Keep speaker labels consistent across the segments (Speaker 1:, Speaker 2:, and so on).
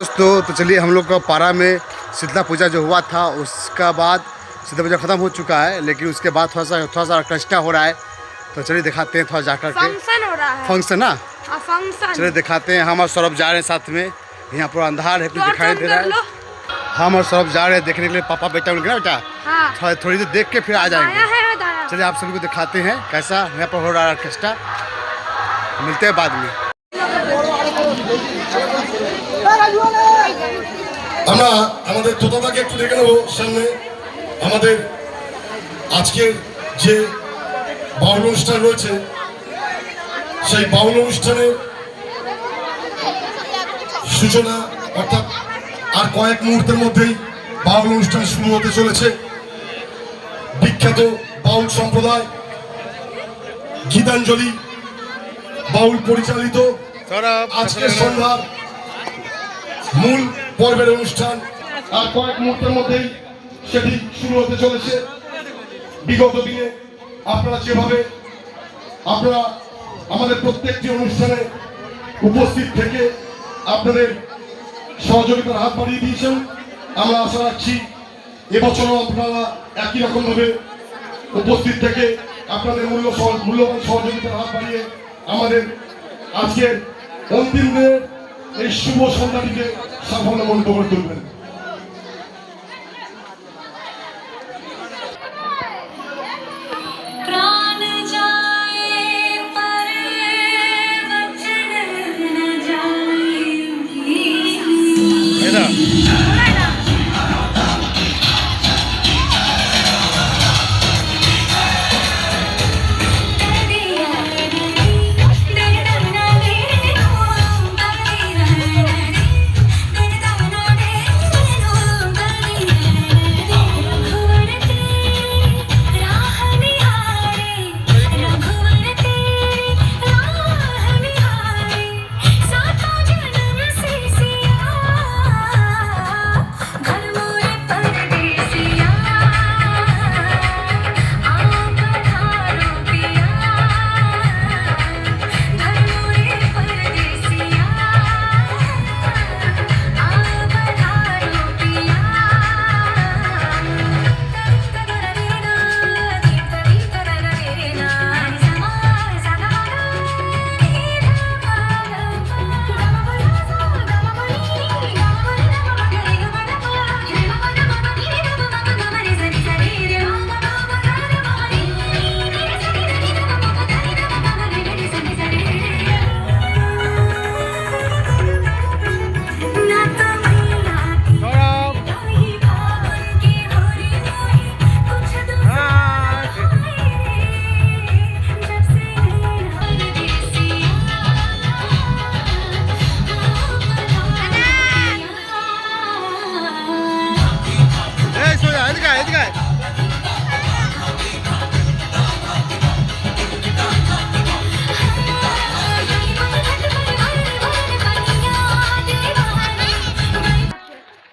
Speaker 1: दोस्तों तो चलिए हम लोग का पारा में शीतला पूजा जो हुआ था उसका बाद शीतला पूजा ख़त्म हो चुका है, लेकिन उसके बाद थोड़ा सा ऑर्केस्ट्रा हो रहा है। तो चलिए दिखाते हैं थोड़ा जाकर के।
Speaker 2: फंक्शन हो रहा है।
Speaker 1: फंक्शन ना?
Speaker 2: फंक्शन।
Speaker 1: चलिए दिखाते हैं। हम और सौरभ जा रहे हैं साथ में। यहाँ पर अंधार है, कुछ दिखाई दे रहा है। हम और सौरभ जा रहे हैं देखने के लिए। पापा बेटा उनके ना बेटा
Speaker 2: हाँ।
Speaker 1: थोड़ी देर देख के फिर आ जाएंगे।
Speaker 2: है
Speaker 1: चलिए आप सभी को दिखाते हैं कैसा यहाँ पर हो रहा है ऑर्केस्ट्रा। मिलते हैं बाद में।
Speaker 3: আমরা আমাদের তোতাদাকে একটু দেখে নেব সামনে। আমাদের আজকের যে বাউল অনুষ্ঠান রয়েছে সেই বাউল অনুষ্ঠানের সূচনা অর্থাৎ আর কয়েক মুহূর্তের মধ্যেই বাউল অনুষ্ঠান শুরু হতে চলেছে। বিখ্যাত বাউল সম্প্রদায় গীতাঞ্জলি বাউল পরিচালিত আজকের সন্ধ্যার মূল পর্বের অনুষ্ঠান আর কয়েক মুহূর্তের মধ্যেই সেটি শুরু হতে চলেছে। বিগত দিনে আপনারা যেভাবে আমাদের প্রত্যেকটি অনুষ্ঠানে উপস্থিত থেকে আপনাদের সহযোগিতার হাত বাড়িয়ে দিয়েছেন, আমরা আশা রাখছি এবছরও আপনারা একই রকমভাবে উপস্থিত থেকে আপনাদের মূল্যবান সহযোগিতার হাত বাড়িয়ে আমাদের আজকের অন্তিম দিনের এই শুভ সন্ধ্যাটিকে সাফল্যমণ্ডিত করে তুলবেন।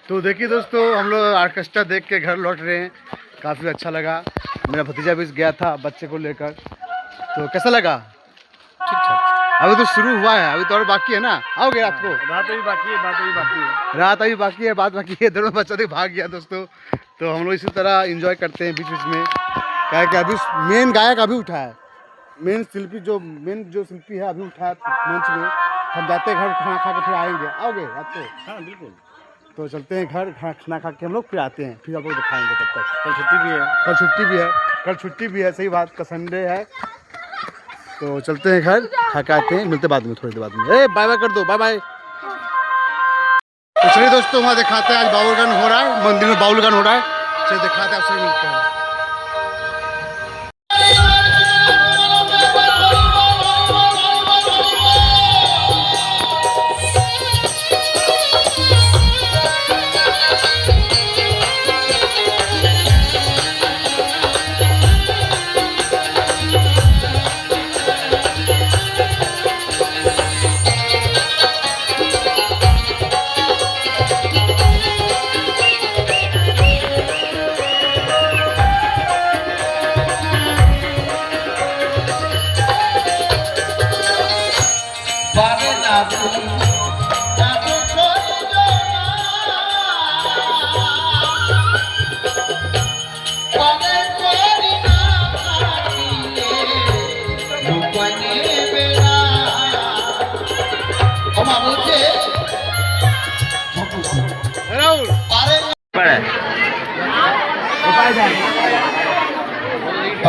Speaker 1: तो देखिए दोस्तों हम लोग ऑर्केस्ट्रा देख के घर लौट रहे हैं। काफ़ी अच्छा लगा। मेरा भतीजा भी गया था बच्चे को लेकर। तो कैसा लगा? ठीक ठाक। अभी तो शुरू हुआ है, अभी तो और बाकी है ना। आओगे रात को?
Speaker 4: रात अभी बाकी है, बात अभी बाकी है।
Speaker 1: रात अभी बाकी है, बात बाकी है। दोनों बच्चा तो भाग गया दोस्तों। तो हम लोग इसी तरह इंजॉय करते हैं बीच बीच में। क्या है कि अभी मेन गायक अभी उठा है, मेन जो शिल्पी है अभी उठा है मंच में। हम जाते हैं घर, खाना खा के फिर आएंगे। आओगे रात को?
Speaker 4: हाँ बिल्कुल।
Speaker 1: तो चलते हैं घर, खाना खा के हम लोग फिर आते हैं, फिर आप लोग दिखाएंगे। तब तक
Speaker 4: कल छुट्टी भी है।
Speaker 1: कल छुट्टी भी है। सही बात, कल संडे है। तो चलते हैं घर, खा के आते हैं। मिलते बाद में, थोड़ी देर बाद में। बाय बाय कर दो, बाय बाय। तो चलिए दोस्तों वहाँ दिखाते हैं। आज बाउल गान हो रहा है, मंदिर में बाउल गान हो रहा है। चलिए दिखाते हैं, आपसे मिलते हैं।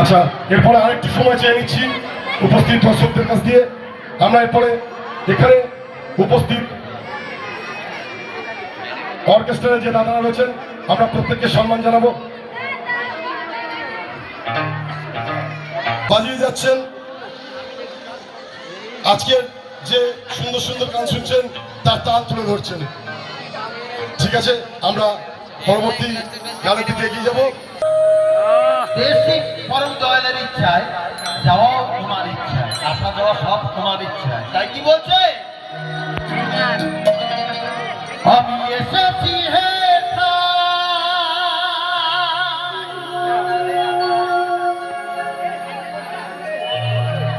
Speaker 3: আচ্ছা, এরপরে আরেকটু সময় চেয়ে নিচ্ছি উপস্থিত দর্শকদের কাছ দিয়ে। আমরা এরপরে এখানে উপস্থিত অর্কেস্ট্রার যে দাদারা রয়েছেন আমরা প্রত্যেককে সম্মান জানাবো। বাজিয়ে যাচ্ছেন আজকের যে সুন্দর সুন্দর গান শুনছেন তার তাল তুলে ধরছেন। ঠিক আছে, আমরা পরবর্তী গানের দিকে এগিয়ে যাবো।
Speaker 5: দেশে পরম দয়ালের ইচ্ছায় যাওয়াও তোমার ইচ্ছায়, আসা যাওয়া সব তোমার ইচ্ছায়। তাই কি বলছে? আমি এসেছি হে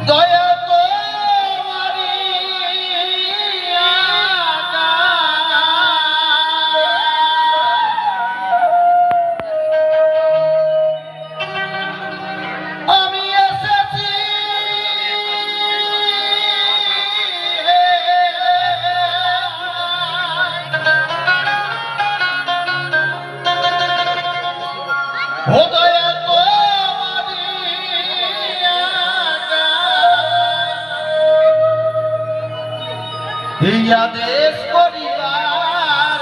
Speaker 5: দয়া তোমারি আমি এসেছি ও দয়া তোমারি এই আদেশ করিবার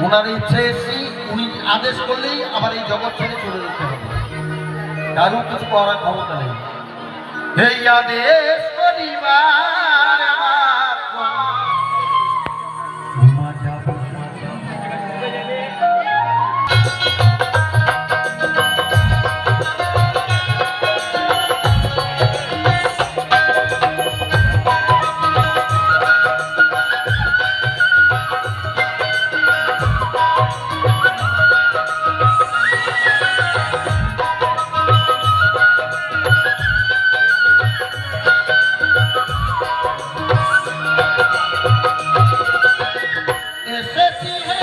Speaker 5: ওনার ইচ্ছে এসি উনি আদেশ করলেই আবার এই জগৎ ছেড়ে চলে যেতে হবে, কারো কিছু করার ক্ষমতা নেই। এই আদেশ করিবার এসেছি হে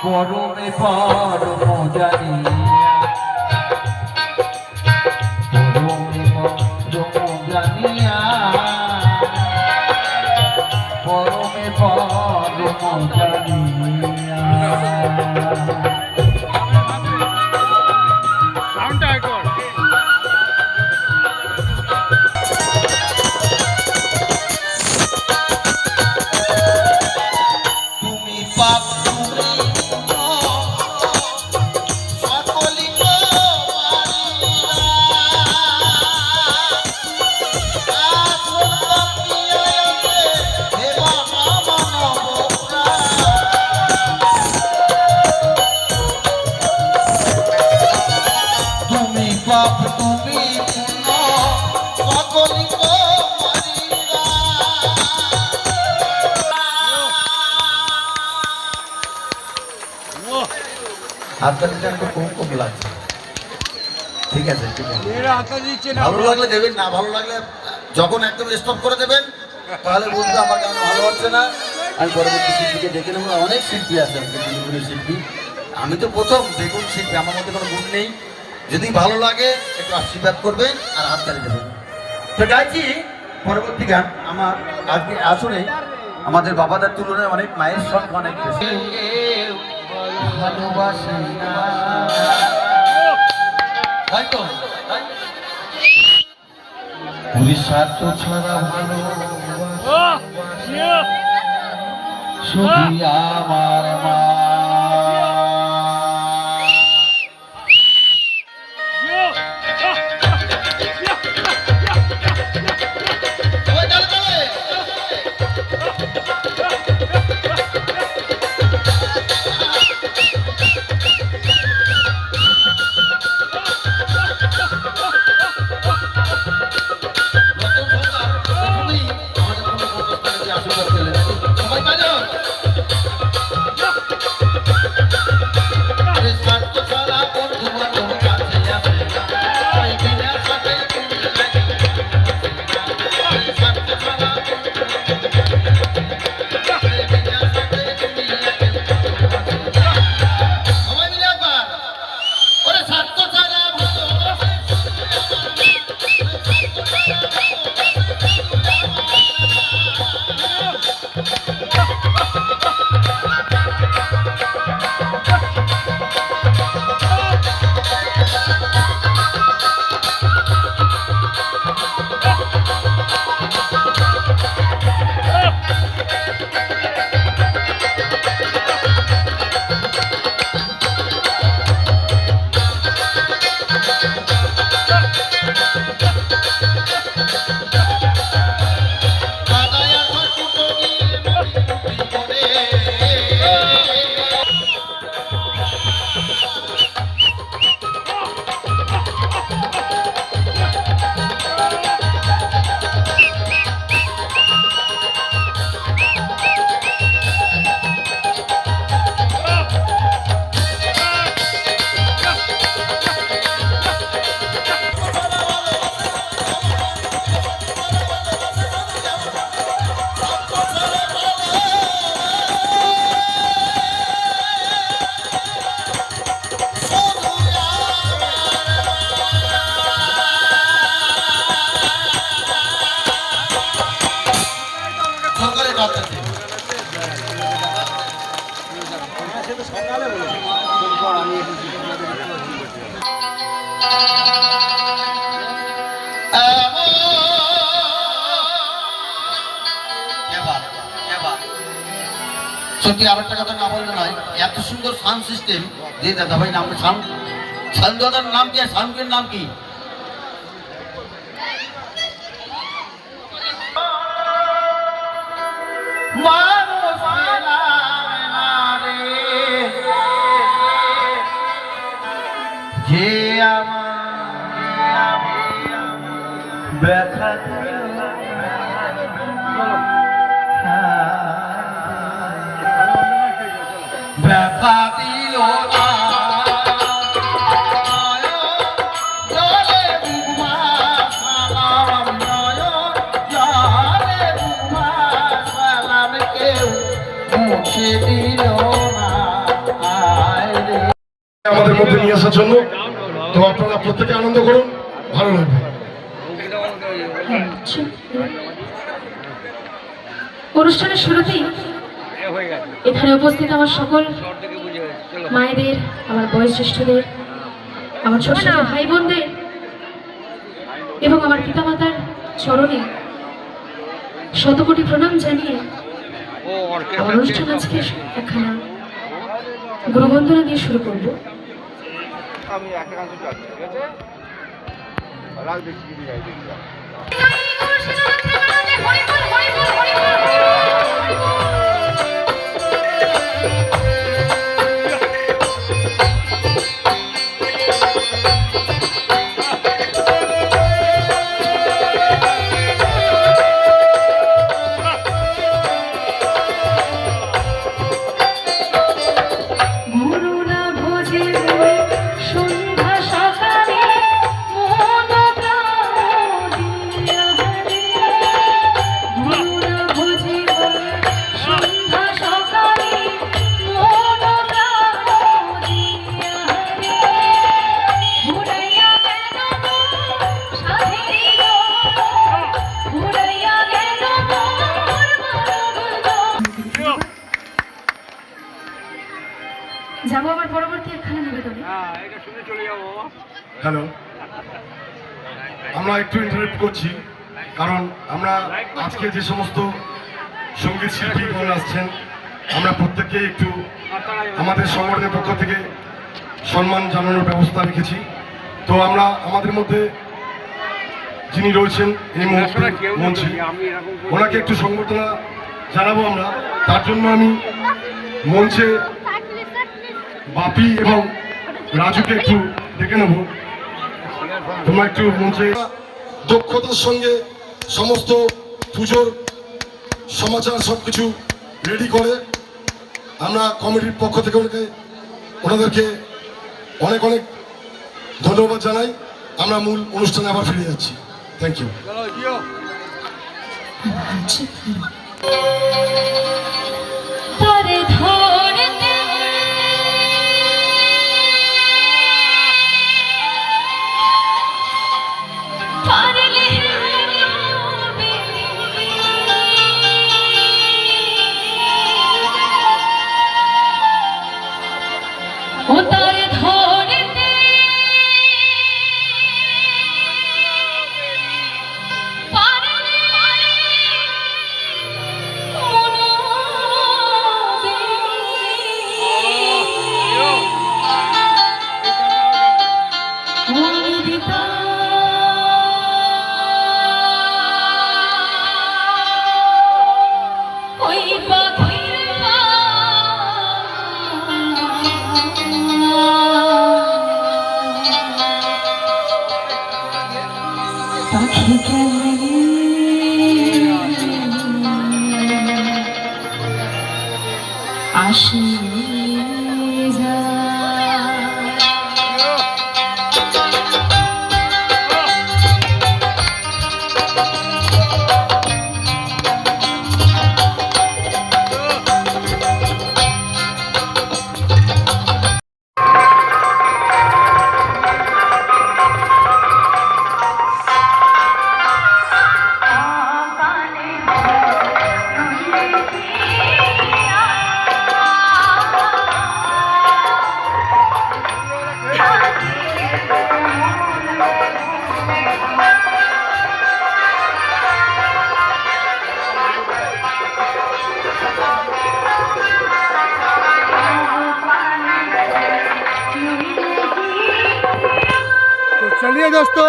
Speaker 5: পরমে পরম জানিয়া পরমে পরম জানিয়া
Speaker 4: সাউন্ডটা একবার
Speaker 5: তুমি পাপ তুমি সকলি তুমি পাপ তুমি পুণ্য সকলি হাততালিটা একটু কম কম লাগছে। ঠিক আছে, ঠিক আছে, ভালো লাগলে দেবেন, না ভালো লাগলে যখন একদম স্টপ করে দেবেন তাহলে বুঝতে আমার গান ভালো হচ্ছে না। আমি পরবর্তী শিল্পীকে ডেকে নেবো। অনেক শিল্পী আছে আমাদের দিনগুলির শিল্পী, আমি তো প্রথম দেখুন শিল্পী, আমার মধ্যে কোনো গুণ নেই। যদি ভালো লাগে একটু আশীর্বাদ করবেন আর হাততালি দেবেন। তো গাইছি পরবর্তী গান। আমার আজকে আসলে আমাদের বাবাদের তুলনায় অনেক মায়ের সঙ্গ অনেক বেশি। ভালোবাসি না তাই তো, স্বার্থ ছাড়া ভালো শুধু আমার মা। সবাই সত্যি আর একটা কথা না বললে নয়, এত সুন্দর সাউন্ড সিস্টেম যে দাদা ভাই নাম সাউন্ড সাউন্ড দাদার নাম কি আর সাউন্ডের নাম কি? মানুষ পেলাম না রে, যে আমার ব্যথা ব্যথা দিল না, জলে ডুবা সালাম নয়ন, জলে ডুবা সালাম কেউ মুছে দিল না।
Speaker 3: আমাদের মধ্যে নিয়ে আসার জন্য। তো আপনারা প্রত্যেকে আনন্দ করুন, ভালো লাগবে।
Speaker 6: অনুষ্ঠানের শুরুতেই এখানে উপস্থিত আমার সকল মায়েদের, আমার বয়োজ্যেষ্ঠদের, আমার ছোট ছোট ভাই বোনদের এবং আমার পিতামাতার চরণে শতকোটি প্রণাম জানিয়ে আমার অনুষ্ঠান আজকে একখানা গুরুবন্দনা দিয়ে শুরু করব।
Speaker 4: আমি একটা গান শুনতে ঠিক আছে, রাগ দেখছি কি দেখছি।
Speaker 6: যাবো আবার পরবর্তী একখানা নিবেদনে।
Speaker 3: হ্যালো, আমরা একটু ইন্টারাপ্ট করছি কারণ আমরা আজকে যে সমস্ত সঙ্গীত শিল্পীগণ আসছেন, আমরা প্রত্যেককে একটু আমাদের সংগঠনের পক্ষ থেকে সম্মান জানানোর ব্যবস্থা রেখেছি। তো আমরা আমাদের মধ্যে যিনি রয়েছেন এই মুহূর্তে মঞ্চে, ওনাকে একটু সংবর্ধনা জানাবো আমরা। তার জন্য আমি মঞ্চে বাপি এবং রাজুকে একটু ডেকে নেব। তোমরা একটু মঞ্চে দক্ষতার সঙ্গে সমস্ত পুজোর সমাচার সবকিছু রেডি করে আমরা কমিটির পক্ষ থেকে ওনাদেরকে অনেক অনেক ধন্যবাদ জানাই। আমরা মূল অনুষ্ঠানে আবার ফিরে যাচ্ছি। Thank you.
Speaker 1: चलिए दोस्तों,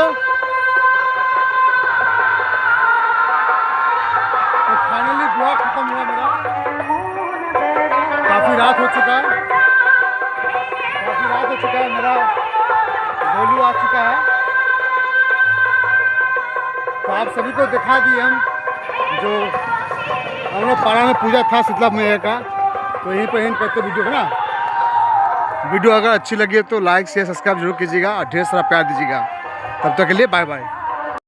Speaker 1: फाइनली ब्लॉग खत्म हुआ मेरा। काफ़ी रात हो चुका है, मेरा गोलू आ चुका है। तो आप सभी को दिखा दिए हम लोग पारा में पूजा था शीतला मैया का, तो यहीं पर एंड करते वीडियो है ना। वीडियो अगर अच्छी लगी तो लाइक शेयर सब्सक्राइब जरूर कीजिएगा और ढेर सारा प्यार दीजिएगा। तब तक के लिए बाय बाय।